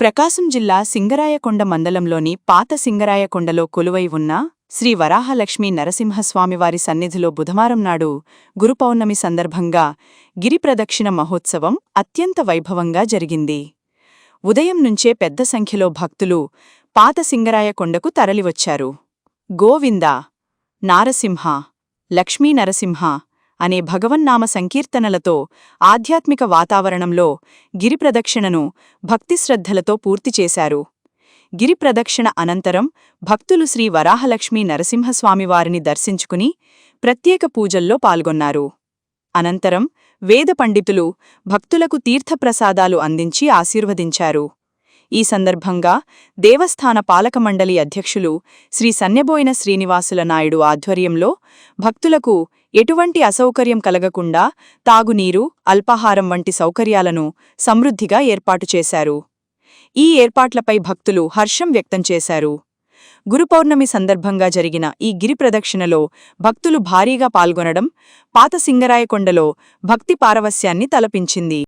ప్రకాశం జిల్లా సింగరాయకొండ మండలంలోని పాత సింగరాయకొండలో కొలువై ఉన్న శ్రీ వరాహలక్ష్మీ నరసింహస్వామివారి సన్నిధిలో బుధవారం నాడు గురుపౌర్ణమి సందర్భంగా గిరిప్రదక్షిణ మహోత్సవం అత్యంత వైభవంగా జరిగింది. ఉదయం నుంచే పెద్ద సంఖ్యలో భక్తులు పాత సింగరాయకొండకు తరలివచ్చారు. గోవింద నారసింహ లక్ష్మీ నరసింహ అనే భగవన్నామ సంకీర్తనలతో ఆధ్యాత్మిక వాతావరణంలో గిరిప్రదక్షిణను భక్తిశ్రద్ధలతో పూర్తిచేశారు. గిరిప్రదక్షిణ అనంతరం భక్తులు శ్రీ వరాహలక్ష్మీ నరసింహస్వామివారిని దర్శించుకుని ప్రత్యేక పూజల్లో పాల్గొన్నారు. అనంతరం వేద పండితులు భక్తులకు తీర్థప్రసాదాలు అందించి ఆశీర్వదించారు. ఈ సందర్భంగా దేవస్థాన పాలకమండలి అధ్యక్షులు శ్రీ సన్నెబోయిన శ్రీనివాసుల నాయుడు ఆధ్వర్యంలో భక్తులకు ఎటువంటి అసౌకర్యం కలగకుండా తాగునీరు, అల్పాహారం వంటి సౌకర్యాలను సమృద్ధిగా ఏర్పాటు చేశారు. ఈ ఏర్పాట్లపై భక్తులు హర్షం వ్యక్తం చేశారు. గురుపౌర్ణమి సందర్భంగా జరిగిన ఈ గిరిప్రదక్షిణలో భక్తులు భారీగా పాల్గొనడం పాత సింగరాయకొండలో భక్తి పారవస్యాన్ని తలపించింది.